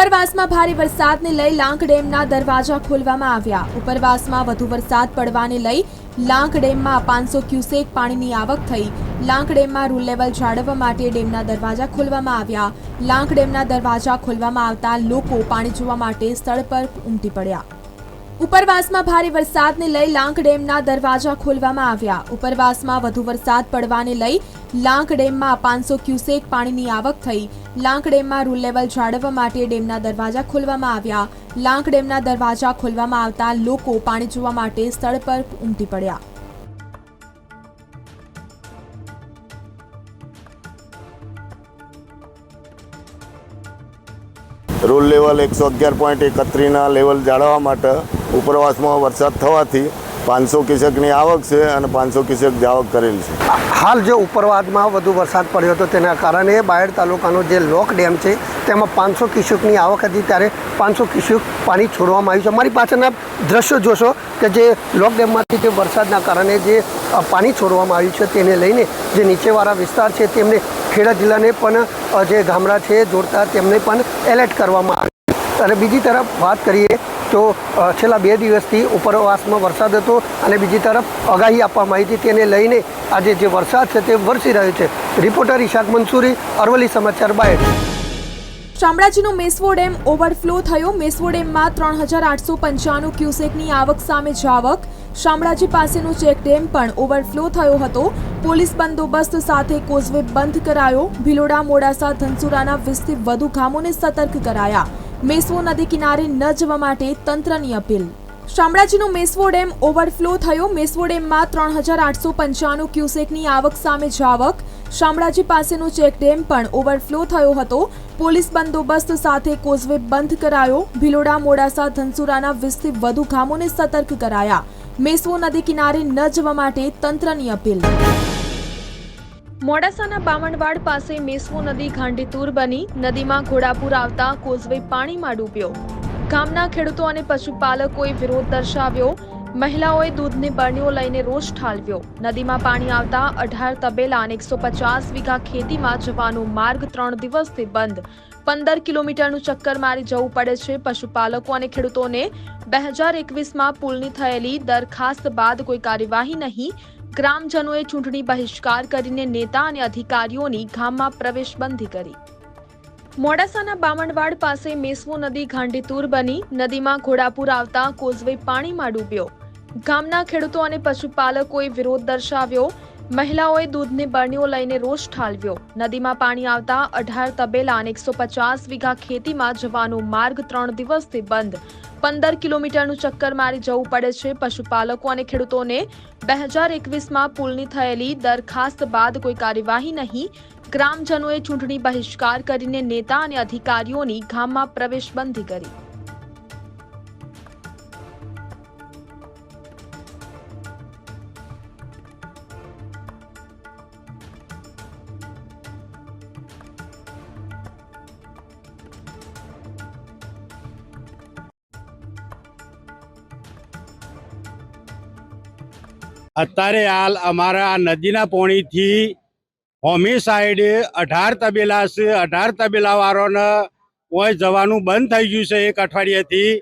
ઉપરવાસમાં ભારે વરસાદને લઈ લાંક ડેમના દરવાજા ખોલવામાં આવ્યા। ઉપરવાસમાં વધુ વરસાદ પડવાને લઈ લાંક ડેમમાં 500 ક્યુસેક પાણીની આવક થઈ। લાંક ડેમમાં રૂલ લેવલ જાળવવા માટે ડેમના દરવાજા ખોલવામાં આવ્યા। લાંક ડેમના દરવાજા ખોલવામાં આવતા લોકો પાણી જોવા માટે સ્થળ પર ઉમટી પડ્યા। ઉપરવાસમાં ભારે વરસાદને લઈ લાંક ડેમના દરવાજા ખોલવામાં આવ્યા। ઉપરવાસમાં વધુ વરસાદ પડવાને લઈ લાંક ડેમમાં 500 ક્યુસેક પાણીની આવક થઈ। લાંક ડેમમાં રૂલ લેવલ જાળવવા માટે ડેમના દરવાજા ખોલવામાં આવ્યા। લાંક ડેમના દરવાજા ખોલવામાં આવતા લોકો પાણી જોવા માટે સ્થળ પર ઉમટી પડ્યા। રૂલ લેવલ 111.31 લેવલ જાળવવા માટે ઉપરવાસમાં વરસાદ થવાથી 500 ક્યુસેકની આવક છે અને 500 ક્યુસેક જાવક કરેલ છે। હાલ જે ઉપરવાસમાં વધુ વરસાદ પડ્યો હતો તેના કારણે બાયડ તાલુકાનો જે લોક ડેમ છે તેમાં 500 ક્યુસેકની આવક હતી, ત્યારે 500 ક્યુસેક પાણી છોડવામાં આવ્યું છે। અમારી પાછળના દ્રશ્યો જોશો કે જે લોક ડેમમાંથી જે વરસાદના કારણે જે પાણી છોડવામાં આવ્યું છે તેને લઈને જે નીચેવાળા વિસ્તાર છે તેમને ખેડા જિલ્લાને પણ જે ગામડા છે જોડતા તેમને પણ એલર્ટ કરવામાં આવ્યું। અને બીજી તરફ વાત કરીએ તો છેલ્લા 2 દિવસથી ઉપરવાસમાં વરસાદ હતો અને બીજી તરફ આગાહી આપવામાં આવી હતી, તેને લઈને આજે જે વરસાદ છે તે વરસી રહ્યો છે। રિપોર્ટર ઇશાક મંસૂરી, અરવલ્લી સમાચાર, બાયડ। શામળાજીનો મેશ્વો ડેમ ઓવરફ્લો થયો। મેશ્વો ડેમમાં 3895 ક્યુસેકની આવક સામે જાવક। શામળાજી પાસેનો ચેક ડેમ પણ ઓવરફ્લો થયો હતો। પોલીસ બંદોબસ્ત સાથે કોઝવે બંધ કરાયો। ભિલોડા, મોડાસા, ધનસુરાના 20થી વધુ ગામોને સતર્ક કરાયા। મેશ્વો નદી કિનારે ન જવા માટે તંત્રની અપીલ। શામળાજીનો મેશ્વો ડેમ ઓવરફ્લો થયો। મેશ્વો ડેમમાં 3895 ક્યુસેકની આવક સામે જાવક। શામળાજી પાસેનો ચેક ડેમ પણ ઓવરફ્લો થયો હતો। પોલીસ બંદોબસ્ત સાથે કોઝવે બંધ કરાયો। ભિલોડા, મોડાસા, ધનસુરાના 20થી વધુ ગામોને સતર્ક કરાયા। મેશ્વો નદી કિનારે ન જવા માટે તંત્રની અપીલ। મોડાસાના બામણવાડ પાસે મેશ્વો નદી ગાંડીતુર બની। નદીમાં ઘોડાપુર આવતા કોઝવે પાણીમાં ડૂબ્યો। ગામના ખેડૂતો અને પશુપાલકોએ વિરોધ દર્શાવ્યો। મહિલાઓએ દૂધની બરણીઓ લઈને રોષ ઠાલવ્યો। નદીમાં પાણી આવતા 18 તબેલા અને 150 વીઘા ખેતીમાં જવાનો માર્ગ 3 દિવસથી બંધ। 15 કિલોમીટરનું ચક્કર મારી જવું પડે છે। પશુપાલકો અને ખેડૂતોને 2021માં પુલની થયેલી દરખાસ્ત બાદ કોઈ કાર્યવાહી નહીં। ગ્રામજનોએ ચૂંટણી બહિષ્કાર કરીને નેતા અને અધિકારીઓની ગામમાં પ્રવેશબંધી કરી। મોડાસાના બામણવાડ પાસે મેશ્વો નદી ગાંડીતુર બની। નદીમાં ઘોડાપુર આવતા કોઝવે પાણીમાં ડૂબ્યો। ગામના ખેડૂતો અને પશુપાલકોએ વિરોધ દર્શાવ્યો। મહિલાઓએ દૂધની બરણીઓ લઈને રોષ ઠાલવ્યો। નદીમાં પાણી આવતા 18 તબેલા અને 150 વીઘા ખેતીમાં જવાનો માર્ગ 3 દિવસથી બંધ। 15 કિલોમીટરનું ચક્કર મારી જવું પડે છે। પશુપાલકો અને ખેડૂતોને 2021માં પુલની થયેલી દરખાસ્ત બાદ કોઈ કાર્યવાહી નહીં। ગ્રામજનોએ ચૂંટણી બહિષ્કાર કરીને નેતા અને અધિકારીઓની ગામમાં પ્રવેશબંધી કરી। અત્યારે હાલ અમારા નદીના પોણીથી હોમી સાઈડ 18 તબેલા છે। 18 તબેલાવાળાને કોઈ જવાનું બંધ થઈ ગયું છે 1 અઠવાડિયાથી।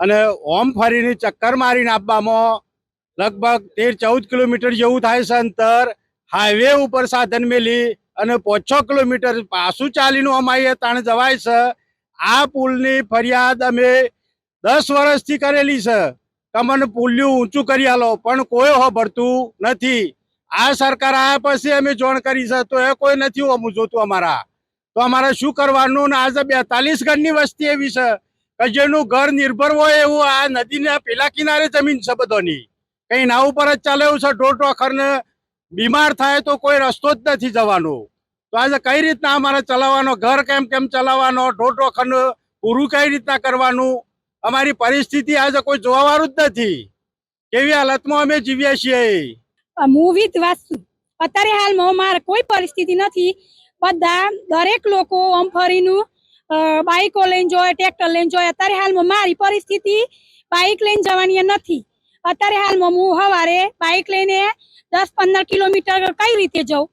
અને ઓમ ફરીને ચક્કર મારીને આપવામાં લગભગ 13-14 કિલોમીટર જેવું થાય છે અંતર। હાઈવે ઉપર સાધન મેલી અને 5-6 કિલોમીટર પાછું ચાલીને અમારે તાણ જવાય છે। આ પુલની ફરિયાદ અમે 10 વર્ષથી કરેલી છે। તમને પુલિયું ઊંચું કરી આલો પણ કોઈ હોભળતું નથી। આ સરકાર આવ્યા પછી અમે જોણ કરી છે તો એ કોઈ નથી જોતું અમારા। તો અમારે શું કરવાનું? આજે 42 ઘરની વસ્તી એવી છે કે જેનું ઘર નિર્ભર હોય એવું આ નદીના પેલા કિનારે જમીન છે બધાની। કઈ ના ઉપર જ ચાલે એવું છે। ઢોર ઢોખરને બીમાર થાય તો કોઈ રસ્તો જ નથી જવાનો। તો આજે કઈ રીતના અમારે ચલાવવાનો? ઘર કેમ ચલાવવાનો? ઢોર ઢોખરને પૂરું કઈ રીતના કરવાનું? અમારી પરિસ્થિતિ આજે કોઈ જોવાવાળું જ નથી। કેવી હાલતમાં અમે જીવીએ છીએ। હું વિધ વાસ્તુ અત્યારે હાલમાં મારે કોઈ પરિસ્થિતિ નથી। બધા દરેક લોકો આમ ફરીનું બાઈકો લઈને જાય, ટ્રેક્ટર લઈને જાય। અત્યારે હાલમાં મારી પરિસ્થિતિ બાઈક લઈને જવાની નથી। અત્યારે હાલમાં હું સવારે બાઈક લઈને 10-15 કિલોમીટર કઈ રીતે જાઉં?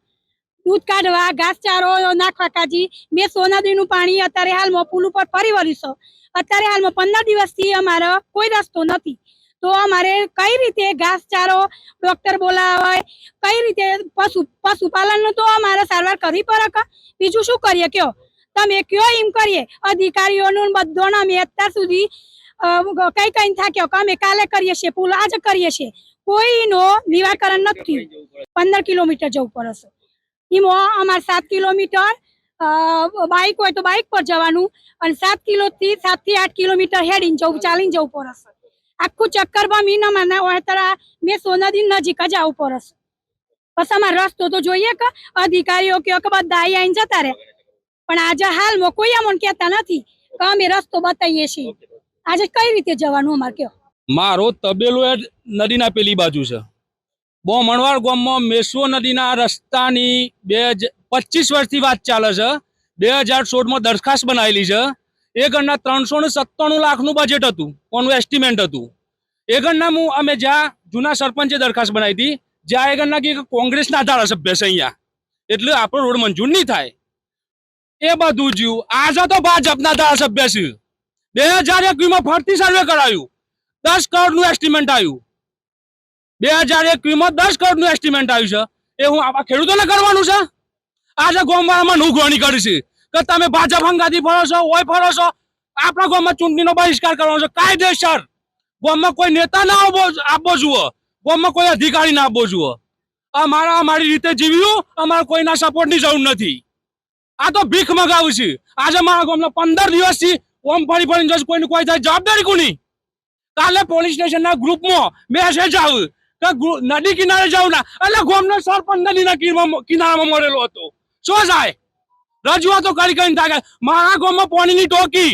દૂધ કાઢવા, ઘાસચારો નાખવા કાજી મેસો નદીનું પાણી અત્યારે હાલમાં પુલ ઉપર ફરી વળ્યું છે. અત્યારે હાલમાં 15 દિવસથી અમારો કોઈ રસ્તો નથી. તો અમારે કઈ રીતે ઘાસચારો ડોક્ટર બોલાવાય, કઈ રીતે પશુપાલનનું તો અમારે સારવાર કરવી પડે. બીજું શું કરીએ કયો? તમે કયો એમ કરીએ. અધિકારીઓનું બધોને અમે અત્યાર સુધી કઈ થાક્યો કે અમે કાલે કરીએ છીએ, પુલ આજે કરીએ છીએ, કોઈનો નિરાકરણ નથી. 15 કિલોમીટર જવું પડે છે. એમાં અમારે 7 કિલોમીટર બાઇક હોય તો બાઇક પર જવાનું અને 7 થી 8 કિલોમીટર હેડીને જવું, ચાલીને જવું પડે છે. આખું ચક્કરમાં મીનામાં હોય ત્યારે મેં સોનદી નજીક જ આવવું પડે છે. બસ અમારે રસ્તો તો જોઈએ કે અધિકારીઓ કહો કે બધા આવીને જતા રહે, પણ આજે હાલમાં કોઈ અમને કહેતા નથી કે અમે રસ્તો બતાવીએ છીએ. આજે કઈ રીતે જવાનું અમારે કયો? મારો તબેલો એ નદીના પેલી બાજુ છે. બહુ મણવાડ ગામમાં મેસો નદીના રસ્તાની 25 વર્ષથી વાત ચાલે છે. 2016માં દરખાસ્ત બનાવેલી છે. એ ગણના 397 લાખનું બજેટ હતું, કોનું એસ્ટિમેટ હતું. એ ગણના અમે જ્યાં જૂના સરપંચે દરખાસ્ત બનાવી હતી, જ્યાં એ ગણના કે કોંગ્રેસના ધારાસભ્ય છે અહીંયા, એટલે આપણો રોડ મંજૂર નહીં થાય. એ બધું જ્યું. આજે તો ભાજપના ધારાસભ્ય છે. 2021માં ફરતી સર્વે કરાયું, 10 કરોડનું એસ્ટિમેટ આવ્યું. 2021માં 10 કરોડનું એસ્ટિમેટ આવ્યું છે. એ હું આવા ખેડૂતોને કરવાનું છે? આજે ગામવાળામાં નુગવાની કરીશ કે તમે ભાજપ હંગાથી ફરો છો, ઓય ફરો છો. આપણા ગામમાં ચૂંટણીનો બહિષ્કાર કરવાનો છે કાયદેસર. ગામમાં કોઈ નેતા ના આપવો જુઓ, ગામમાં કોઈ અધિકારી ના આપવો જુઓ. અમારી રીતે જીવ્યું, અમારે કોઈના સપોર્ટની જરૂર નથી. આ તો ભીખ મગાવું છે. આજે મારા ગામના 15 દિવસથી ઓમ ફરી ફરીને જશે, કોઈની કોઈ થાય જવાબદારી કોની? કાલે પોલીસ સ્ટેશનના ગ્રુપમાં મેસેજ આવ્યું કે નદી કિનારે જાવ ના, એટલે ગામનો સરપંચ નદીના કિનારામાં મળેલો હતો. શું થાય? રજૂઆતો કરીને થાય. મારા ગામમાં પાણીની ટોકી,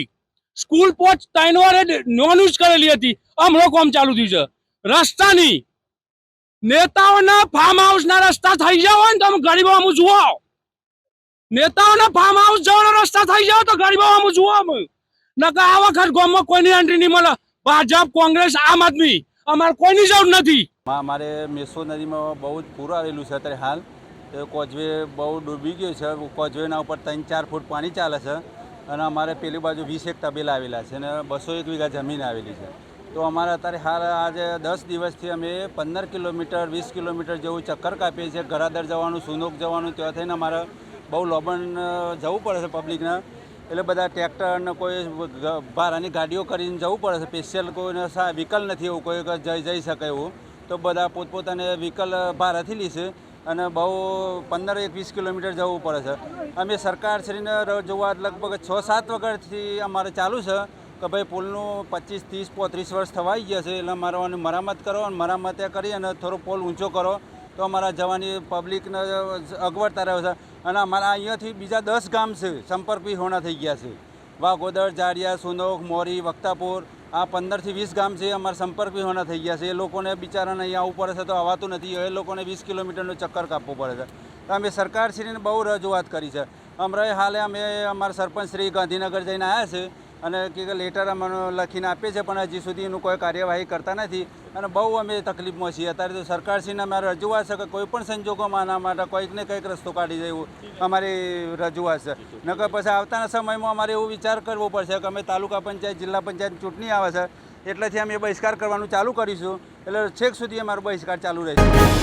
સ્કૂલ પોચ 3 વારે નોન યુઝ કરેલી હતી, હમણાં કામ ચાલુ થયું છે. રસ્તાની નેતાઓના ફાર્મ હાઉસના રસ્તા થઈ જાવ ને તમે ગરીબો અમુક જુઓ. નેતાઓના ફાર્મ હાઉસ જવાનો રસ્તા થઈ જાવ તો ગરીબો અમુક જુઓ. નકર આ વખત ગામમાં કોઈની એન્ટ્રી નહીં મળે. ભાજપ, કોંગ્રેસ, આમ આદમી, અમારે કોઈની જરૂર નથી. અમારે મેસો નદીમાં બહુ જ પૂર આવેલું છે અત્યારે હાલ. કોઝવે બહુ ડૂબી ગયું છે. કોઝવેના ઉપર 3-4 ફૂટ પાણી ચાલે છે અને અમારે પેલી બાજુ 21 તબેલા આવેલા છે અને 201 વીઘા જમીન આવેલી છે. તો અમારે અત્યારે હાલ આજે 10 દિવસથી અમે 15 કિલોમીટર 20 કિલોમીટર જેવું ચક્કર કાપીએ છીએ. ગરાદર જવાનું, સુનોક જવાનું, ત્યાં થઈને અમારે બહુ લોબન જવું પડે છે પબ્લિકને. એટલે બધા ટ્રેક્ટર ને કોઈ ભાડાની ગાડીઓ કરીને જવું પડે છે. સ્પેશિયલ કોઈને વ્હીકલ નથી એવું કોઈ જઈ શકે એવું, તો બધા પોતપોતાને વ્હીકલ ભાડાથી લેશે અને બહુ 15-20 કિલોમીટર જવું પડે છે. અમે સરકારશ્રીને રજૂઆત લગભગ 6-7 વખતથી અમારે ચાલુ છે કે ભાઈ પુલનું 25, 30, 35 વર્ષ થવાઈ ગયા છે, એટલે અમારે મરામત કરો અને મરામત કરી અને થોડો પુલ ઊંચો કરો તો અમારા જવાની પબ્લિકને અગવડતા રહે છે. અને અમારા અહીંયાથી બીજા 10 ગામ છે સંપર્ક વિહોણા થઈ ગયા છે. વાઘોદર, જાડિયા, સુનોક, મોરી, વક્તાપુર, આ 15 થી 20 ગામ છે અમારા સંપર્ક વિહોણા થઈ ગયા છે. એ લોકોને બિચારાને અહીંયા આવવું પડે છે તો આવતું નથી. એ લોકોને 20 કિલોમીટરનું ચક્કર કાપવું પડે છે. તો અમે સરકારશ્રીને બહુ રજૂઆત કરી છે. હમણાં હાલે અમે અમારા સરપંચશ્રી ગાંધીનગર જઈને આવ્યા છે અને કે લેટર અમને લખીને આપીએ છીએ, પણ હજી સુધી એનું કોઈ કાર્યવાહી કરતા નથી અને બહુ અમે તકલીફમાં છીએ. અત્યારે તો સરકારશ્રીને અમારે રજૂઆત છે કે કોઈ પણ સંજોગોમાં આના માટે કંઈક ને કંઈક રસ્તો કાઢી દેવું અમારી રજૂઆત છે. નકર પછી આવતાના સમયમાં અમારે એવું વિચાર કરવો પડશે કે અમે તાલુકા પંચાયત, જિલ્લા પંચાયત ચૂંટણી આવે છે એટલેથી અમે બહિષ્કાર કરવાનું ચાલુ કરીશું. એટલે છેક સુધી અમારો બહિષ્કાર ચાલુ રહેશે.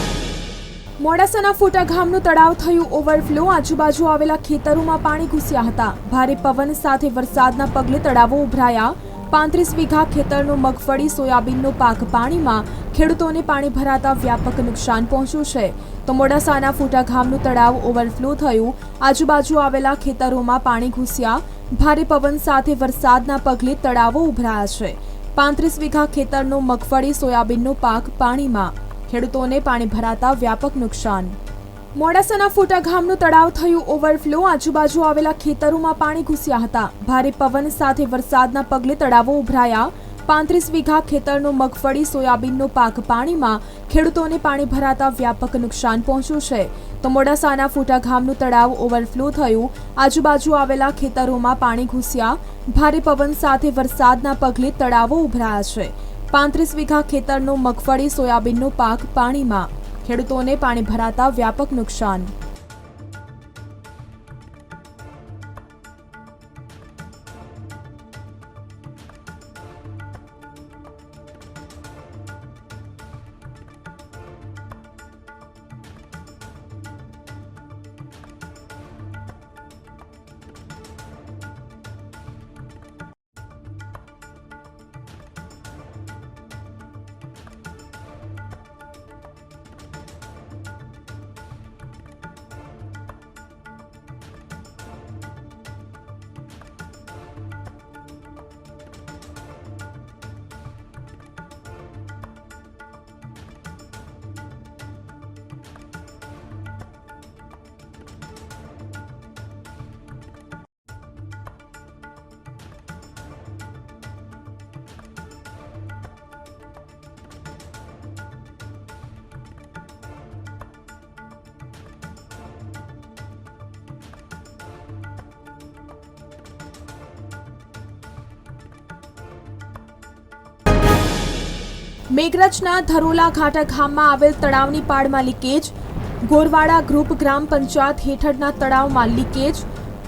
મોડાસાના ફોટા ગામનું તળાવ થયું ઓવરફ્લો. આજુબાજુ આવેલા ખેતરોમાં પાણી ઘૂસ્યા હતા. ભારે પવન સાથે વરસાદના પગલે તળાવો ઉભરાયા. 35 વીઘા ખેતરનો મગફળી, સોયાબીનનો પાક પાણીમાં. ખેડૂતોને પાણી ભરાતા વ્યાપક નુકસાન પહોંચ્યું છે. તો મોડાસાના ફોટા ગામનું તળાવ ઓવરફ્લો થયું. આજુબાજુ આવેલા ખેતરોમાં પાણી ઘૂસ્યા. ભારે પવન સાથે વરસાદના પગલે તળાવો ઉભરાયા છે. 35 વીઘા ખેતરનો મગફળી, સોયાબીનનો પાક પાણીમાં. ખેડૂતોને પાણી ભરાતા વ્યાપક નુકસાન. મોડાસાના ફોટા ગામનું તળાવ થયું ઓવરફ્લો. આજુબાજુ આવેલા ખેતરોમાં પાણી ઘૂસ્યા હતા. ભારે પવન સાથે વરસાદના પગલે તળાવો ઉભરાયા. 35 વીઘા ખેતરનો મગફળી, સોયાબીનનો પાક પાણીમાં. ખેડૂતોને પાણી ભરાતા વ્યાપક નુકસાન પહોંચ્યું છે. તો મોડાસાના ફોટા ગામનું તળાવ ઓવરફ્લો થયું. આજુબાજુ આવેલા ખેતરોમાં પાણી ઘૂસ્યા. ભારે પવન સાથે વરસાદના પગલે તળાવો ઉભરાયા છે. 35 વીઘા ખેતરનો મગફળી, સોયાબીનનો પાક પાણીમાં. ખેડૂતોને પાણી ભરાતા વ્યાપક નુકસાન. મેઘરજના ધરોલા ઘાટા ગામમાં આવેલ તળાવની પાળમાં લીકેજ, ગોરવાડા ગ્રુપ ગ્રામ પંચાયત હેઠળના તળાવમાં લીકેજ,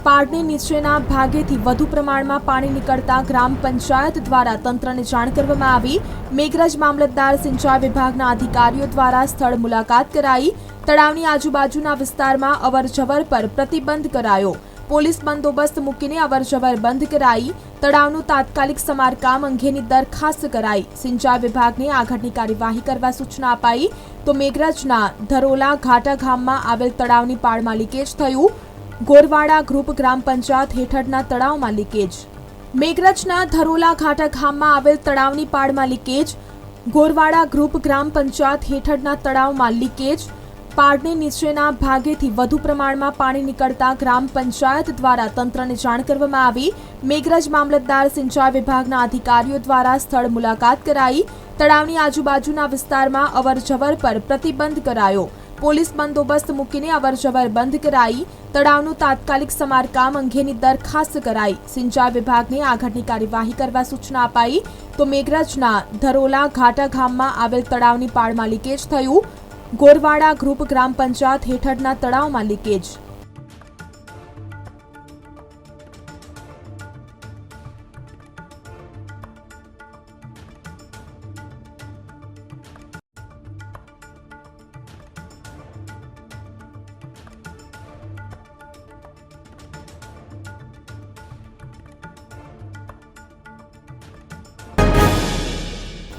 પાળની નીચેના ભાગેથી વધુ પ્રમાણમાં પાણી નીકળતા ગ્રામ પંચાયત દ્વારા તંત્રને જાણ કરવામાં આવી. મેઘરજ મામલતદાર સિંચાઈ વિભાગના અધિકારીઓ દ્વારા સ્થળ મુલાકાત કરાઈ. તળાવની આજુબાજુના વિસ્તારમાં અવરજવર પર પ્રતિબંધ કરાયો. પોલીસ બંદોબસ્ત મૂકીને અવરજવર બંધ કરાઈ. તળાવનું તાત્કાલિક સમારકામ અંગેની દરખાસ્ત કરાઈ. સિંચાઈ વિભાગને આગળની કાર્યવાહી કરવા સૂચના અપાઈ. તો મેઘરજના ધરોલા ઘાટા ગામમાં આવેલ તળાવની પાળમાં લીકેજ થયું. ગોરવાડા ગ્રુપ ગ્રામ પંચાયત હેઠળના તળાવમાં લીકેજ. મેઘરજના ધરોલા ઘાટા ગામમાં આવેલ તળાવની પાળમાં લીકેજ, ગોરવાડા ગ્રુપ ગ્રામ પંચાયત હેઠળના તળાવમાં લીકેજ, પાળની નીચેના ભાગેથી વધુ પ્રમાણમાં પાણી નીકળતા ગ્રામ પંચાયત દ્વારા તંત્રને જાણ કરવામાં આવી. મેઘરજ મામલતદાર સિંચાઈ વિભાગના અધિકારીઓ દ્વારા સ્થળ મુલાકાત કરાઈ. તળાવની આજુબાજુના વિસ્તારમાં અવરજવર પર પ્રતિબંધ કરાયો. પોલીસ બંદોબસ્ત મૂકીને અવરજવર બંધ કરાઈ. તળાવનું તાત્કાલિક સમારકામ અંગેની દરખાસ્ત કરાઈ. સિંચાઈ વિભાગને આગળની કાર્યવાહી કરવા સૂચના અપાઈ. તો મેઘરજના ધરોલા ઘાટા ગામમાં આવેલ તળાવની પાળમાં લીકેજ થયું. ગોરવાડા ગ્રુપ ગ્રામ પંચાયત હેઠળના તળાવમાં લીકેજ.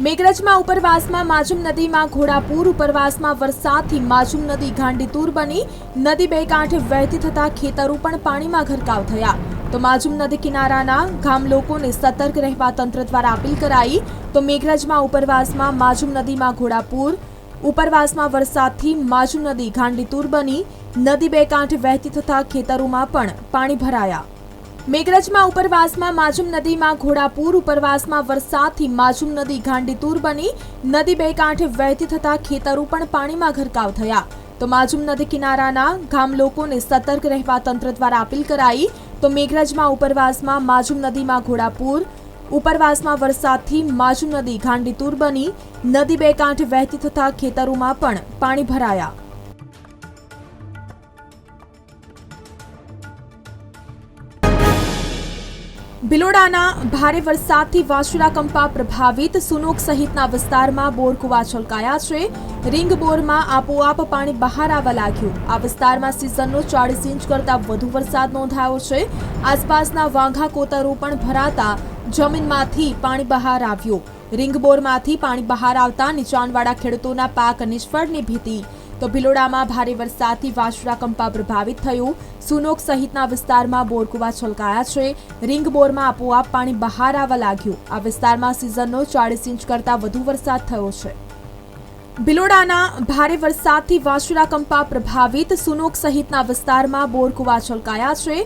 મેઘરજમાં ઉપરવાસમાં માજુમ નદીમાં ઘોડાપુર. ઉપરવાસમાં વરસાદથી માજુમ નદી ગાંડીતુર બની. નદી બે કાંઠે વહેતી થતા ખેતરો પણ પાણીમાં ગરકાવ થયા. તો માજુમ નદી કિનારાના ગામ લોકોને સતર્ક રહેવા તંત્ર દ્વારા અપીલ કરાઈ. તો મેઘરજમાં ઉપરવાસમાં માજુમ નદીમાં ઘોડાપુર. ઉપરવાસમાં વરસાદથી માજુમ નદી ગાંડીતુર બની. નદી બે કાંઠે વહેતી થતા ખેતરોમાં પણ પાણી ભરાયા. મેઘરજમાં ઉપરવાસમાં માજુમ નદીમાં ઘોડાપુર. ઉપરવાસમાં વરસાદથી માજુમ નદી ગાંડીતુર બની. નદી બે કાંઠે વહેતી થતા ખેતરો પણ પાણીમાં ગરકાવ થયા. તો માજુમ નદી કિનારાના ગામ લોકોને સતર્ક રહેવા તંત્ર દ્વારા અપીલ કરાઈ. તો મેઘરજમાં ઉપરવાસમાં માજુમ નદીમાં ઘોડાપુર. ઉપરવાસમાં વરસાદથી માજુમ નદી ગાંડીતુર બની. નદી બે કાંઠે વહેતી થતા ખેતરોમાં પણ પાણી ભરાયા. ભિલોડાના ભારે વરસાદથી વાસુડા કંપા પ્રભાવિત. સુનોક સહિતના વિસ્તારમાં બોરકુવા છલકાયા છે. રીંગ બોરમાં આપોઆપ પાણી બહાર આવવા લાગ્યું. આ વિસ્તારમાં સિઝનનો 40 ઇંચ કરતાં વધુ વરસાદ નોંધાયો છે. આસપાસના વાંઘા કોતરો પણ ભરાતા જમીનમાંથી પાણી બહાર આવ્યું. રીંગ બોરમાંથી પાણી બહાર આવતા નીચાણવાળા ખેડૂતોના પાક નિષ્ફળની ભીતિ. તો ભિલોડામાં ભારે વરસાદથી વાસુડા કંપા પ્રભાવિત થયું. સુનોક સહિતના વિસ્તારમાં બોરકુવા છલકાયા છે. રીંગ બોરમાં આપોઆપ પાણી બહાર આવવા લાગ્યું. આ વિસ્તારમાં સિઝનનો 40 ઇંચ કરતાં વધુ વરસાદ થયો છે. ભિલોડાના ભારે વરસાદથી વાસુડા કંપા પ્રભાવિત. સુનોક સહિતના વિસ્તારમાં બોરકુવા છલકાયા છે.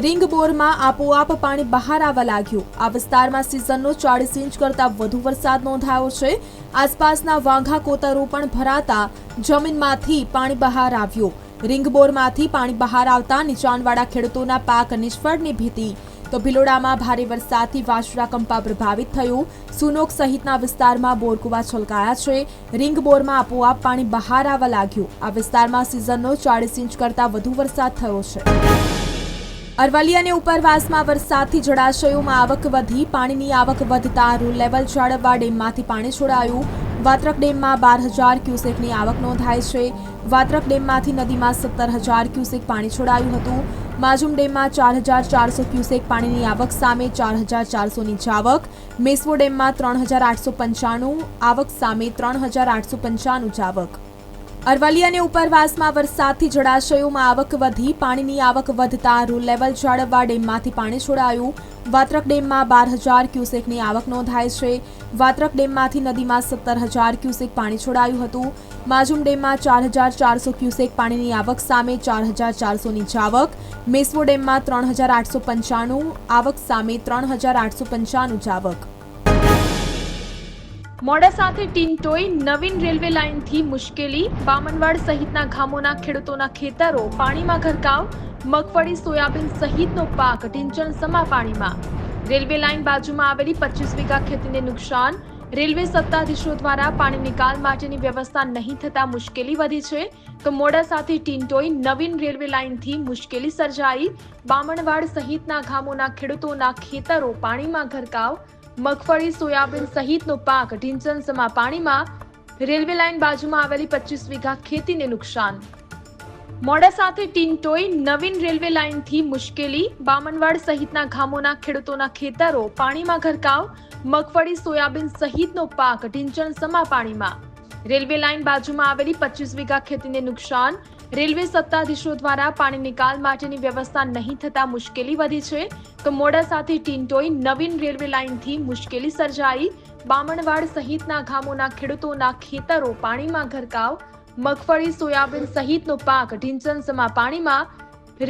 રીંગ બોરમાં આપોઆપ પાણી બહાર આવવા લાગ્યું. આ વિસ્તારમાં સિઝનનો 40 ઇંચ કરતાં વધુ વરસાદ નોંધાયો છે. આસપાસના વાંઘા કોતરો પણ ભરાતા જમીનમાંથી પાણી બહાર આવ્યું. રીંગ બોરમાંથી પાણી બહાર આવતા નીચાણવાળા ખેડૂતોના પાક નિષ્ફળની ભીતિ. તો ભિલોડામાં ભારે વરસાદથી વાસુડા કંપા પ્રભાવિત થયું. સુનોક સહિતના વિસ્તારમાં બોરકુવા છલકાયા છે. રીંગ બોરમાં આપોઆપ પાણી બહાર આવવા લાગ્યું. આ વિસ્તારમાં સિઝનનો 40 ઇંચ કરતાં વધુ વરસાદ થયો છે. અરવલ્લી અને ઉપરવાસમાં વરસાદથી જળાશયોમાં આવક વધી. પાણીની આવક વધતા રૂલ લેવલ જાળવવા ડેમમાંથી પાણી છોડાયું. વાત્રક ડેમમાં 12,000 ક્યુસેકની આવક નોંધાઈ છે. વાત્રક ડેમમાંથી નદીમાં 17,000 ક્યુસેક પાણી છોડાયું હતું. માજુમ ડેમમાં 4,400 ક્યુસેક પાણીની આવક સામે 4,400ની જાવક. મેસવો ડેમમાં 3,895 આવક સામે 3,895 જાવક. અરવલ્લી અને ઉપરવાસમાં વરસાદથી જળાશયોમાં આવક વધી. પાણીની આવક વધતા રૂલ લેવલ જાળવવા ડેમમાંથી પાણી છોડાયું. વાત્રક ડેમમાં 12,000 ક્યુસેકની આવક નોંધાઈ છે. વાત્રક ડેમમાંથી નદીમાં 17,000 ક્યુસેક પાણી છોડાયું હતું. માજુમ ડેમમાં 4,400 ક્યુસેક પાણીની આવક સામે 4,400ની જાવક. મેસવો ડેમમાં 3,895 આવક સામે 3,895 જાવક. મોડાસાથી ટીનટોઈ નવીન રેલવે લાઇનથી મુશ્કેલી. બામનવાડ સહિતના ગામોના ખેડૂતોના ખેતરો પાણીમાં ગરકાવ. મગફળી, સોયાબીન સહિતનો પાક ઢીંચણ સમા પાણીમાં. રેલવે લાઇન બાજુમાં આવેલી 25 વીઘા ખેતીને નુકસાન. રેલવે સત્તાધીશો દ્વારા પાણી નિકાલ માટેની વ્યવસ્થા નહીં થતા મુશ્કેલી વધી છે તો મોડાસાથી ટીંટોઈ નવીન રેલવે લાઇનથી મુશ્કેલી સર્જાઈ. બામણવાડ સહિતના ગામોના ખેડૂતોના ખેતરો પાણીમાં ગરકાવ. મગફળી, સોયાબીન સહિતનો પાક ઢીંચણસમા પાણીમાં. રેલવે લાઇન બાજુમાં આવેલી 25 વીઘા ખેતીને નુકસાન. મોડાસાથી ટીંટોઈ નવીન રેલવે લાઇનથી મુશ્કેલી. બામણવાડ સહિતના ગામોના ખેડૂતોના ખેતરો પાણીમાં ગરકાવ. મગફળી, સોયાબીન સહિતનો પાક ઢીંચણસમા પાણીમાં. રેલવે લાઇન બાજુમાં આવેલી 25 વીઘા ખેતીને નુકસાન. રેલવે સત્તાધીશો દ્વારા પાણી નિકાલ માટેની વ્યવસ્થા નહીં થતા મુશ્કેલી વધી છે તો મોડાસાથી ટીંટોઈ નવીન રેલવે લાઇનથી મુશ્કેલી સર્જાઈ. બામણવાડ સહિતના ગામોના ખેડૂતોના ખેતરો પાણીમાં ગરકાવ. મગફળી, સોયાબીન સહિતનો પાક ઢીંચણસમા પાણીમાં.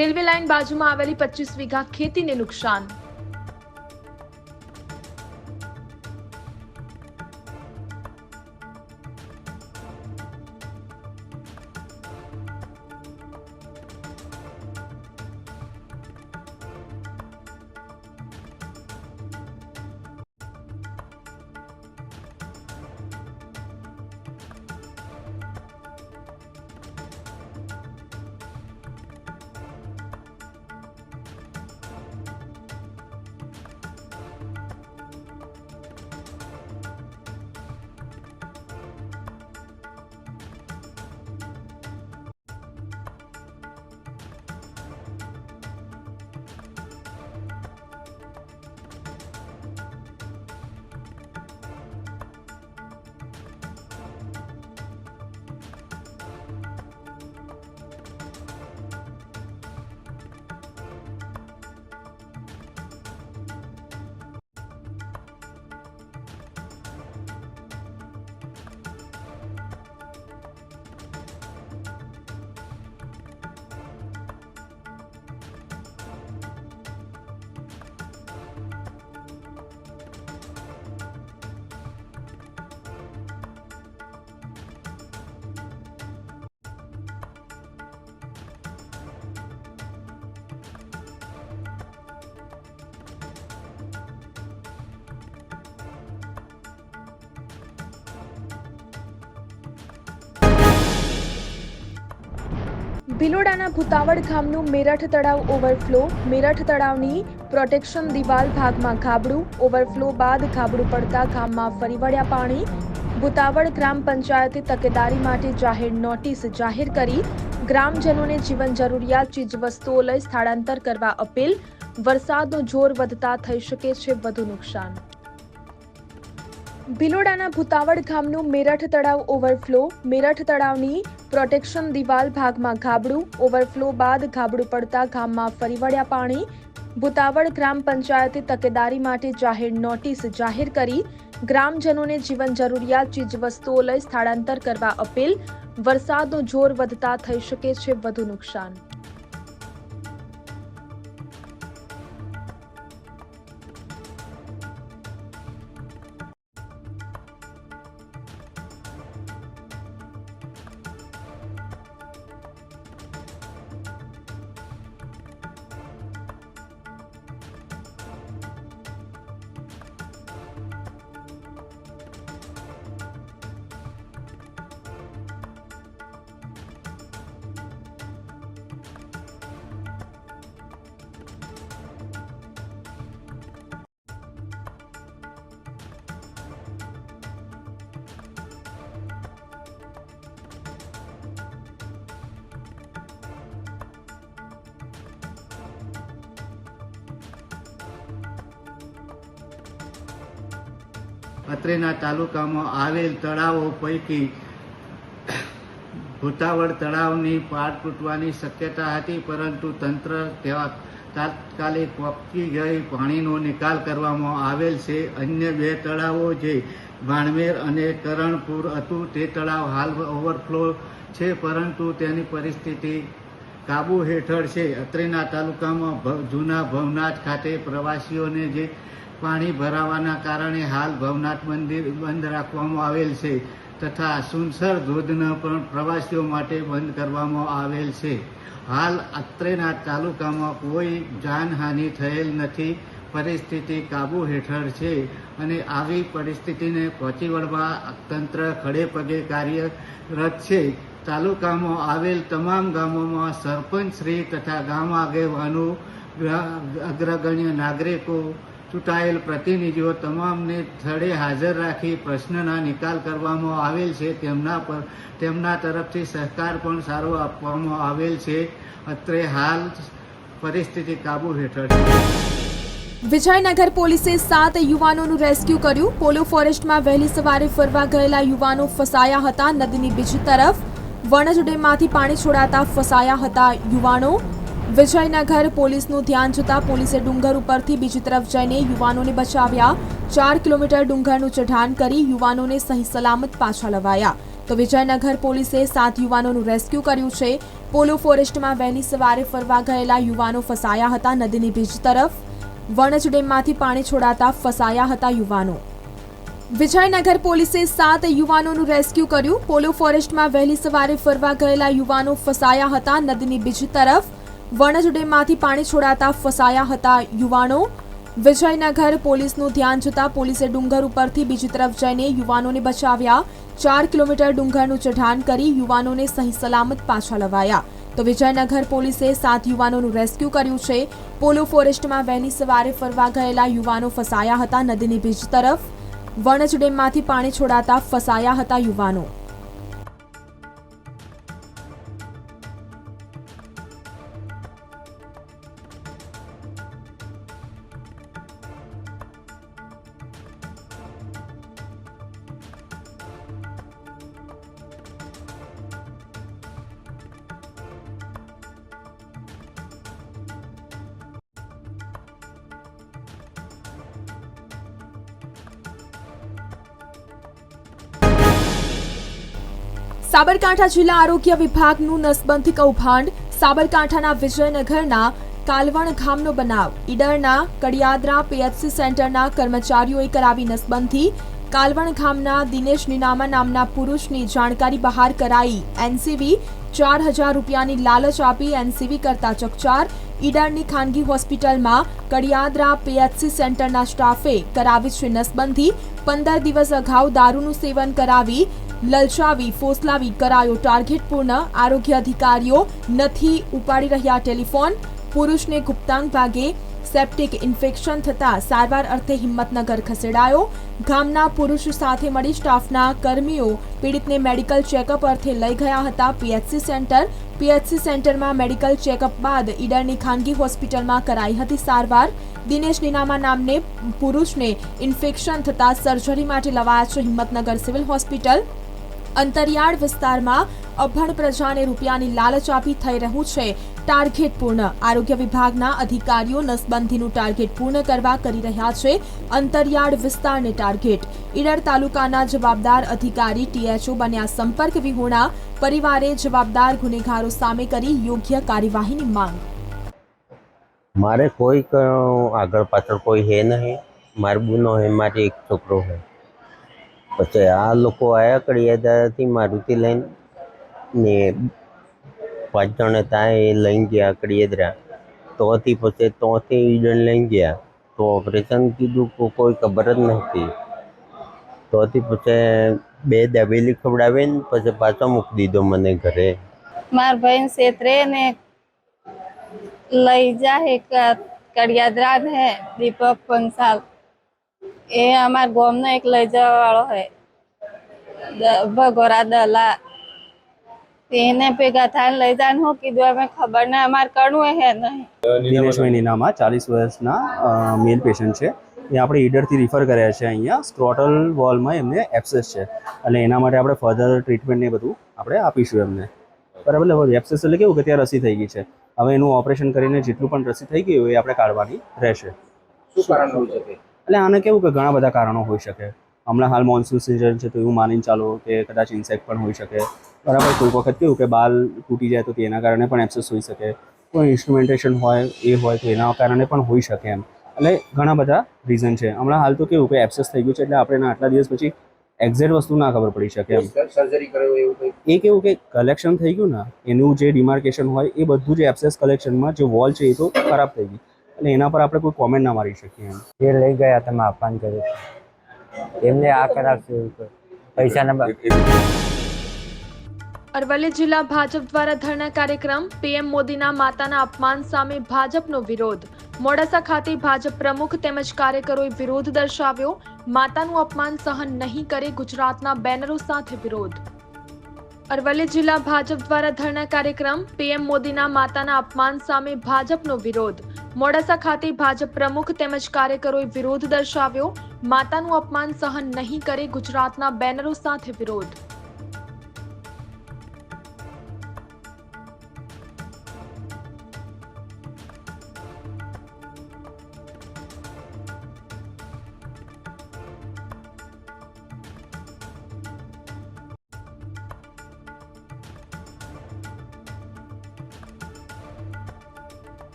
રેલવે લાઇન બાજુમાં આવેલી 25 વીઘા ખેતીને નુકસાન. ભિલોડાના ભૂતાવડ ગામનું મેરઠ તળાવ ઓવરફ્લો. મેરઠ તળાવની પ્રોટેક્શન દિવાલ ભાગમાં ગાબડું. ઓવરફ્લો બાદ ગાબડું પડતા ગામમાં ફરી વળ્યા પાણી. ભૂતાવડ ગ્રામ પંચાયતે તકેદારી માટે જાહેર નોટિસ જાહેર કરી. ગ્રામજનોને જીવન જરૂરિયાત ચીજવસ્તુઓ લઈ સ્થળાંતર કરવા અપીલ. વરસાદનો જોર વધતા થઈ શકે છે વધુ નુકસાન. ભિલોડાના ભૂતાવડ ગામનું મેરઠ તળાવ ઓવરફ્લો. મેરઠ તળાવની પ્રોટેક્શન દિવાલ ભાગમાં ગાબડું. ઓવરફ્લો બાદ ગાબડું પડતા ગામમાં ફરી વળ્યા પાણી. ભૂતાવડ ગ્રામ પંચાયતે તકેદારી માટે જાહેર નોટિસ જાહેર કરી. ગ્રામજનોને જીવન જરૂરિયાત ચીજવસ્તુઓ લઈ સ્થળાંતર કરવા અપીલ. વરસાદનો જોર વધતા થઈ શકે છે વધુ નુકસાન. અત્રેના તાલુકામાં આવેલ તળાવો પૈકી ભૂતાવડ તળાવની પાળ તૂટવાની શક્યતા હતી, પરંતુ તંત્ર તેવા તાત્કાલિક પહોંચી ગઈ પાણીનો નિકાલ કરવામાં આવેલ છે. અન્ય બે તળાવો જે ભાણમેર અને કરણપુર હતું તે તળાવ હાલ ઓવરફ્લો છે, પરંતુ તેની પરિસ્થિતિ કાબુ હેઠળ છે. અત્રેના તાલુકામાં જૂના ભવનાથ ખાતે પ્રવાસીઓને જે પાણી ભરાવાના કારણે હાલ ભવનાથ મંદિર બંધ રાખવામાં આવેલ છે તથા સુનસર ધોધને પણ પ્રવાસીઓ માટે બંધ કરવામાં આવેલ છે. હાલ અત્રેના તાલુકામાં કોઈ જાનહાનિ થયેલ નથી, પરિસ્થિતિ કાબૂ હેઠળ છે અને આવી પરિસ્થિતિને પહોંચી વળવા તંત્ર ખડે પગે કાર્યરત છે. તાલુકામાં આવેલ તમામ ગામોમાં સરપંચશ્રી તથા ગામ આગેવાનો, અગ્રગણ્ય નાગરિકો, ચૂંટાયેલ પ્રતિનિધિઓ તમામને સ્થળે હાજર રાખી પ્રશ્નના નિકાલ કરવામાં આવેલ છે. તેમના તરફથી સહકાર પણ સારો આપવામાં આવેલ છે. અત્રે હાલ પરિસ્થિતિ કાબૂ હેઠળ છે. વિજયનગર પોલીસે 7 યુવાનોનું રેસ્ક્યુ કર્યું. પોલો ફોરેસ્ટમાં વહેલી સવારે ફરવા ગયેલા યુવાનો ફસાયા હતા. નદીની બીજી તરફ વણજ ડેમમાંથી પાણી છોડાતા ફસાયા હતા યુવાનો. વિજયનગર પોલીસનું ધ્યાન જતા પોલીસે ડુંગર ઉપરથી બીજી તરફ જઈને યુવાનોને બચાવ્યા. 4 કિલોમીટર ડુંગરનું ચઢાણ કરી યુવાનોને સહી સલામત પાછા લવાયા. તો વિજયનગર પોલીસે 7 યુવાનોનું રેસ્ક્યુ કર્યું છે. પોલો ફોરેસ્ટમાં વહેલી સવારે ફરવા ગયેલા યુવાનો ફસાયા હતા. નદીની બીજી તરફ વણજ ડેમમાંથી પાણી છોડાતા ફસાયા હતા યુવાનો. વિજયનગર પોલીસે 7 યુવાનોનું રેસ્ક્યુ કર્યું. પોલો ફોરેસ્ટમાં વહેલી સવારે ફરવા ગયેલા યુવાનો ફસાયા હતા. નદીની બીજી તરફ વણજ ડેમમાંથી પાણી છોડાતા ફસાયા હતા યુવાનો. વિજયનગર પોલીસનું ધ્યાન જતા પોલીસે ડુંગર ઉપરથી બીજી તરફ જઈને યુવાનોને બચાવ્યા. 4 કિલોમીટર ડુંગરનું ચઢાણ કરી યુવાનોને સહી સલામત પાછા લવાયા. તો વિજયનગર પોલીસે 7 યુવાનોનું રેસ્ક્યુ કર્યું છે. પોલો ફોરેસ્ટમાં વહેલી સવારે ફરવા ગયેલા યુવાનો ફસાયા હતા. નદીની બીજી તરફ વણજ ડેમમાંથી પાણી છોડાતા ફસાયા હતા યુવાનો. સાબરકાંઠા જિલ્લા આરોગ્ય વિભાગનું નસબંધી કૌભાંડ. સાબરકાંઠાના વિજયનગરના કાલવણ ગામનો બનાવ. ઈડરના કડિયાદરા પીએચસી સેન્ટરના કર્મચારીઓએ કરાવી નસબંધી. કાલવણ ગામના દિનેશ નીનામા નામના પુરુષની જાણકારી બહાર કરાઈ. એનસીવી 4,000 રૂપિયાની લાલચ આપી એનસીવી કરતા ચકચાર. ઈડરની ખાનગી હોસ્પિટલમાં કડિયાદરા પીએચસી સેન્ટરના સ્ટાફે કરાવી છે નસબંધી. 15 દિવસ અગાઉ દારૂનું સેવન કરાવી લલચાવી ફોસલાવી કરાયો ટાર્ગેટ પૂર્ણ. આરોગ્ય અધિકારીઓ નથી ઉપાડી રહ્યા ટેલિફોન. પુરુષને ગુપ્તાંગ ભાગે સેપ્ટિક ઇન્ફેક્શન થતા સારવાર અર્થે હિંમતનગર ખસેડાયો. ગામના પુરુષ સાથે મળી સ્ટાફના કર્મીઓ પીડિતને મેડિકલ ચેકઅપ અર્થે લઈ ગયા હતા પીએચસી સેન્ટર. પીએચસી સેન્ટરમાં મેડિકલ ચેકઅપ બાદ ઈડરની ખાનગી હોસ્પિટલમાં કરાઈ હતી સારવાર. દિનેશ નીનામા નામને પુરુષને ઇન્ફેક્શન થતા સર્જરી માટે લવાયા છે હિંમતનગર સિવિલ હોસ્પિટલ. અંતરિયાળ વિસ્તારમાં અભણ પ્રજાને રૂપિયાની લાલચ આપી થઈ રહ્યું છે ટાર્ગેટ પૂર્ણ. આરોગ્ય વિભાગના અધિકારીઓ નસબંધીનું ટાર્ગેટ પૂર્ણ કરવા કરી રહ્યા છે અંતરિયાળ વિસ્તારને ટાર્ગેટ. ઈડર તાલુકાના જવાબદાર અધિકારી ટીએચઓ બન્યા સંપર્ક વિહોણા. પરિવારે જવાબદાર ગુનેગારો સામે કરી યોગ્ય કાર્યવાહીની માંગ. મારે કોઈ આગળ પાછળ કોઈ હે નહીં. મારો બુનો હે, મારી એક છોકરો હે. પછી આ લોકો આવ્યા કડિયાદાથી મારુતિ લઈને ને 5 જણ હતા એ લઈને ગયા કડિયાદરા. તોથી પછી ઈડન લઈને ગયા તો ઓપરેશન કીધું કોઈ ખબર જ નહોતી. તોથી પછી 2 દાબેલી ખવડાવીને પછી પાછો મૂકી દીધો મને ઘરે. મારા ભાઈ ક્ષેત્રે ને લઈ જાય કડિયાદરા હે દીપક પંસાલ. એ અમારા ગામનો એક લઈ જવા વાળો હે ભગોરા દલા. તેને ભેગા થાય લઈ જાય હું કીધું અમે ખબર ને અમારે કરવું હે નહીં. દિનેશભાઈ નીનામા 40 વર્ષના મેલ પેશન્ટ છે. એ આપણે ઈડરથી રિફર કર્યા છે. અહીંયા સ્ક્રોટલ વોલમાં એમને એબ્સેસ છે એટલે એના માટે આપણે ફર્ધર ટ્રીટમેન્ટ ને બધું આપણે આપીશું એમને. બરાબર. એટલે એબ્સેસ એટલે કેવું કે ત્યાં રસી થઈ ગઈ છે. હવે એનું ઓપરેશન કરીને જેટલું પણ રસી થઈ ગઈ હોય એ આપણે કાઢવાની રહેશે. શું કારણ હોઈ શકે? એટલે આને કેવું કે ઘણા બધા કારણો હોઈ શકે. હમણાં હાલ મોન્સૂન સિઝન છે તો એવું માનીને ચાલો કે કદાચ ઇન્સેક્ટ પણ હોઈ શકે. બરાબર. કોઈ વખત કેવું કે બાલ તૂટી જાય તો તેના કારણે પણ એબ્સેસ હોઈ શકે. કોઈ ઇન્સ્ટ્રુમેન્ટેશન હોય એ હોય તો એના કારણે પણ હોઈ શકે એમ. એટલે ઘણા બધા રીઝન છે. હમણાં હાલ તો કેવું કે એબ્સેસ થઈ ગયું છે એટલે આપણે આટલા દિવસ પછી એક્ઝેક્ટ વસ્તુ ના ખબર પડી શકે એમ. સર્જરી કરાયો એવું કંઈ? એ કેવું કે કલેક્શન થઈ ગયું ને એનું જે ડિમાર્કેશન હોય એ બધું જે એબ્સેસ કલેક્શનમાં જે વોલ છે એ તો ખરાબ થઈ ગઈ. એટલે એના પર આપણે કોઈ કોમેન્ટ ના મારી શકીએ એમ. જે લઈ ગયા તમે અપમાન કર્યું એમને આ કરાવશે પૈસાના અરવલ્લી જિલ્લા ભાજપ દ્વારા ધરણા કાર્યક્રમ પીએમ મોદીના માતાના અપમાન સામે ભાજપનો વિરોધ મોડાસા ખાતે ભાજપ પ્રમુખ તેમજ કાર્યકરોએ વિરોધ દર્શાવ્યો માતાનું અપમાન સહન નહીં કરે ગુજરાતના બેનરો સાથે વિરોધ અરવલ્લી જિલ્લા ભાજપ દ્વારા ધરણા કાર્યક્રમ પીએમ મોદીના માતાના અપમાન સામે ભાજપનો વિરોધ મોડાસા ખાતે ભાજપ પ્રમુખ તેમજ કાર્યકરોએ વિરોધ દર્શાવ્યો માતાનું અપમાન સહન નહીં કરે ગુજરાતના બેનરો સાથે વિરોધ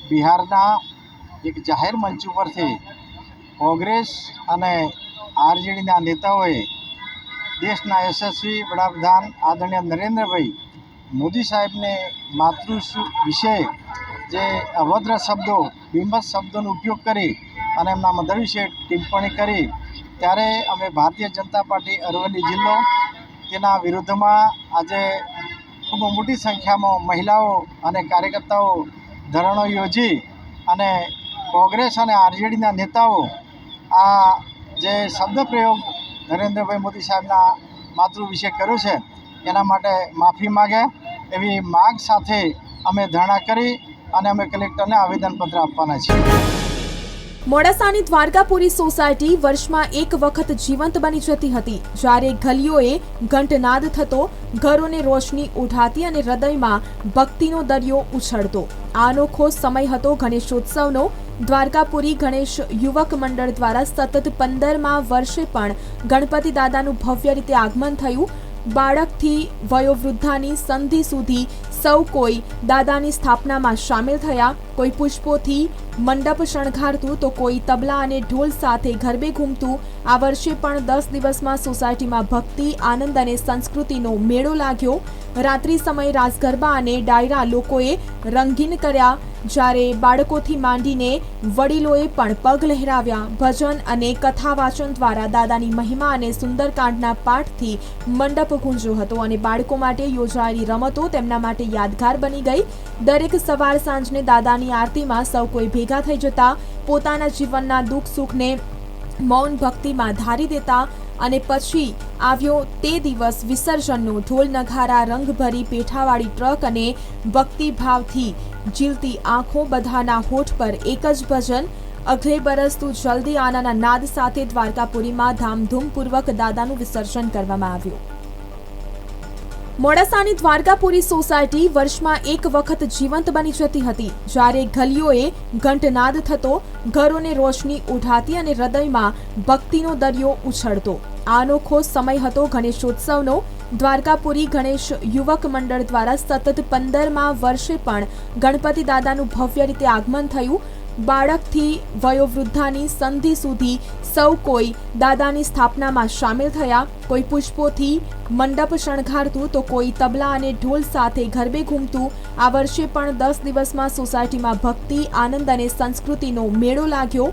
બિહારના એક જાહેર મંચ ઉપરથી કોંગ્રેસ અને આરજેડીના નેતાઓએ દેશના યશસ્વી વડાપ્રધાન આદરણીય નરેન્દ્રભાઈ મોદી સાહેબને માતૃ વિશે જે અભદ્ર શબ્દો બીભત્સ શબ્દોનો ઉપયોગ કરી અને એમના મધર વિશે ટિપ્પણી કરી ત્યારે અમે ભારતીય જનતા પાર્ટી અરવલ્લી જિલ્લો તેના વિરુદ્ધમાં આજે ખૂબ મોટી સંખ્યામાં મહિલાઓ અને કાર્યકર્તાઓ ધરણો યોજી અને કોંગ્રેસ અને આરજેડીના નેતાઓ આ જે શબ્દ પ્રયોગ નરેન્દ્રભાઈ મોદી સાહેબના માતૃ વિશે કર્યો છે એના માટે માફી માગે એવી માગ સાથે અમે ધરણા કરી અને અમે કલેક્ટરને આવેદનપત્ર આપવાના છીએ. મોડાસાની દ્વારકાપુરી સોસાયટી વર્ષમાં એક વખત જીવંત બની જતી હતી જ્યારે ગલીઓએ ઘંટનાદ થતો ઘરોને રોશની ઉઠાતી અને હૃદયમાં ભક્તિનો દરિયો ઉછળતો આ અનોખો સમય હતો ગણેશોત્સવનો દ્વારકાપુરી ગણેશ યુવક મંડળ દ્વારા સતત 15મા વર્ષે પણ ગણપતિ દાદાનું ભવ્ય રીતે આગમન થયું બાળકથી વયોવૃદ્ધાની સંધિ સુધી સૌ કોઈ દાદાની સ્થાપનામાં સામેલ થયા કોઈ પુષ્પોથી મંડપ શણગારતું તો કોઈ તબલા અને ઢોલ સાથે ગરબે ઘૂમતું આ વર્ષે પણ 10 દિવસમાં સોસાયટીમાં ભક્તિ આનંદ અને સંસ્કૃતિનો મેળો લાગ્યો રાત્રિ સમયે રાસ ગરબા અને ડાયરા લોકોએ રંગીન કર્યા જ્યારે બાળકોથી માંડીને વડીલોએ પણ પગ લહેરાવ્યા ભજન અને કથા વાચન દ્વારા દાદાની મહિમા અને સુંદરકાંડના પાઠથી મંડપ ગુંજ્યો હતો અને બાળકો માટે યોજાયેલી રમતો તેમના માટે યાદગાર બની ગઈ દરેક સવાર સાંજને દાદાની આરતીમાં સૌ કોઈ ભેગા થઈ જતા પોતાના જીવનના દુઃખ સુખને મૌન ભક્તિમાં ધારી દેતા અને પછી આવ્યો તે દિવસ વિસર્જનનો ઢોલ નગારા રંગભરી પેઠાવાળી ટ્રક અને ભક્તિભાવથી જીલતી આંખો બધાના હોઠ પર એક જ ભજન અઘલે બરસ તું જલ્દી આનાના નાદ સાથે દ્વારકાપુરીમાં ધામધૂમપૂર્વક દાદાનું વિસર્જન કરવામાં આવ્યું મોડાસાની દ્વારકાપુરી સોસાયટી વર્ષમાં એક વખત જીવંત બની જતી હતી જ્યારે ગલીઓએ ઘંટનાદ થતો ઘરોને રોશની ઉઠાતી અને હૃદયમાં ભક્તિનો દરિયો ઉછળતો આ અનોખો સમય હતો ગણેશોત્સવનો દ્વારકાપુરી ગણેશ યુવક મંડળ દ્વારા સતત 15મા વર્ષે પણ ગણપતિ દાદાનું ભવ્ય રીતે આગમન થયું બાળકથી વયોવૃદ્ધાની સંધિ સુધી સૌ કોઈ દાદાની સ્થાપનામાં સામેલ થયા કોઈ પુષ્પોથી મંડપ શણગારતું તો કોઈ તબલા અને ઢોલ સાથે ગરબે ઘૂમતું આ વર્ષે પણ 10 દિવસમાં સોસાયટીમાં ભક્તિ આનંદ અને સંસ્કૃતિનો મેળો લાગ્યો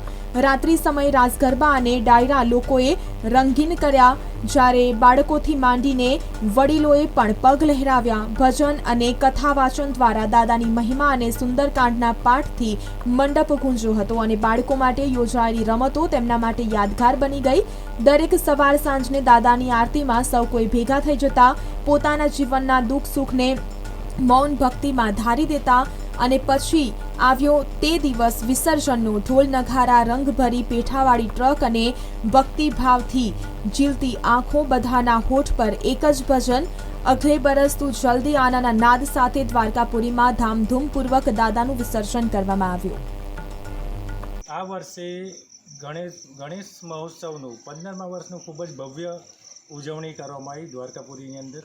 રાત્રિ સમયે રાસ ગરબા અને ડાયરા લોકોએ રંગીન કર્યા જ્યારે બાળકોથી માંડીને વડીલોએ પણ પગ લહેરાવ્યા ભજન અને કથા વાચન દ્વારા દાદાની મહિમા અને સુંદરકાંડના પાઠથી મંડપ ગુંજ્યો હતો અને બાળકો માટે યોજાયેલી રમતો તેમના માટે યાદગાર બની ગઈ દરેક સવાર સાંજને દાદાની આરતીમાં સૌ કોઈ ભેગા થઈ જતા પોતાના જીવનના દુઃખ સુખને મૌન ભક્તિમાં ધારી દેતા અને પછી આવ્યો તે દિવસ વિસર્જનનો ઢોલ નગારા રંગભરી પેઠાવાળી ટ્રક અને ભક્તિભાવથી જીલતી આંખો બધાના હોઠ પર એક જ ભજન અઘલે બરસ તું જલ્દી આનાના નાદ સાથે દ્વારકાપુરીમાં ધામધૂમપૂર્વક દાદાનું વિસર્જન કરવામાં આવ્યું આ વર્ષે ગણેશ મહોત્સવનું 15મા વર્ષનું ખૂબ જ ભવ્ય ઉજવણી કરવામાં આવી દ્વારકાપુરીની અંદર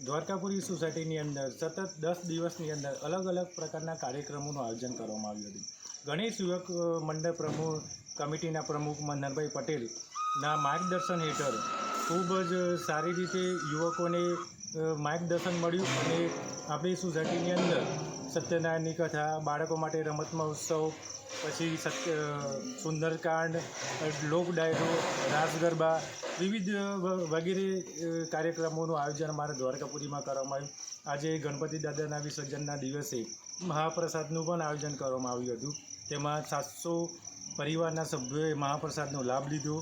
દ્વારકાપુરી સોસાયટીની અંદર સતત 10 દિવસની અંદર અલગ અલગ પ્રકારના કાર્યક્રમોનું આયોજન કરવામાં આવ્યું હતું ગણેશ યુવક મંડળ પ્રમુખ કમિટીના પ્રમુખ મનહરભાઈ પટેલના માર્ગદર્શન હેઠળ ખૂબ જ સારી રીતે યુવકોને માર્ગદર્શન મળ્યું અને આપણી સોસાયટીની અંદર સત્યનારાયણની કથા, બાળકો માટે રમત મહોત્સવ, પછી સુંદરકાંડ, લોક ડાયરો, રાસ ગરબા વિવિધ વગેરે કાર્યક્રમોનું આયોજન અમારા દ્વારકાપુરીમાં કરવામાં આવ્યું. આજે ગણપતિ દાદાના વિસર્જનના દિવસે મહાપ્રસાદનું પણ આયોજન કરવામાં આવ્યું હતું. તેમાં 700 પરિવારના સભ્યોએ મહાપ્રસાદનો લાભ લીધો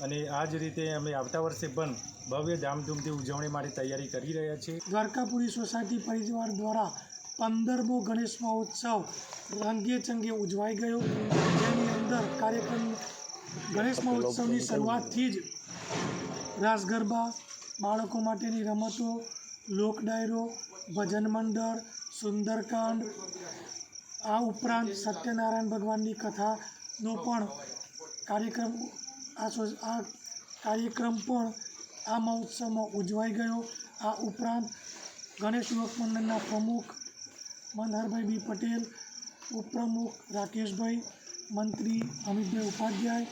અને આ જ રીતે અમે આવતા વર્ષે પણ ભવ્ય ધામધૂમથી ઉજવણી માટે તૈયારી કરી રહ્યા છીએ. દ્વારકાપુરી સોસાયટી પરિવાર દ્વારા 15મો ગણેશ મહોત્સવ રંગે ચંગે ઉજવાઈ ગયો, જેની અંદર કાર્યક્રમ ગણેશ મહોત્સવની શરૂઆતથી જ રાસ ગરબા, બાળકો માટેની રમતો, લોક ડાયરો, ભજન મંડળ, સુંદરકાંડ, આ ઉપરાંત સત્યનારાયણ ભગવાનની કથાનો પણ કાર્યક્રમ આ કાર્યક્રમ પણ આ મહોત્સવમાં ઉજવાઈ ગયો. આ ઉપરાંત ગણેશ યુવક મંડળના પ્રમુખ મનહરભાઈ બી પટેલ, ઉપપ્રમુખ રાકેશભાઈ, મંત્રી અમિતભાઈ ઉપાધ્યાય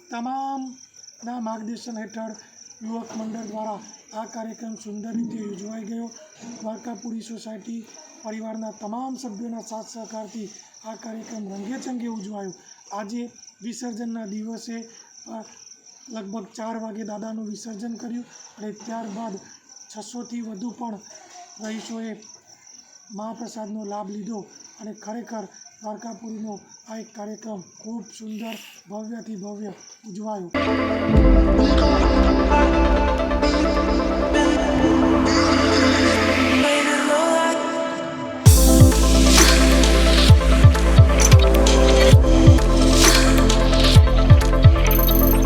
તમામના માર્ગદર્શન હેઠળ યુવક મંડળ દ્વારા આ કાર્યક્રમ સુંદર રીતે યોજવાઈ ગયો. દ્વારકાપુરી સોસાયટી પરિવારના તમામ સભ્યોના સાથ સહકારથી આ કાર્યક્રમ રંગેચંગે ઉજવાયો. આજે વિસર્જનના દિવસે લગભગ 4 વાગે દાદાનું વિસર્જન કર્યું અને ત્યારબાદ 600થી વધુ પણ રહીશોએ મહાપ્રસાદનો લાભ લીધો અને ખરેખર દ્વારકાપુરીનો આ એક કાર્યક્રમ ખૂબ સુંદર ભવ્યથી ભવ્ય ઉજવાયો.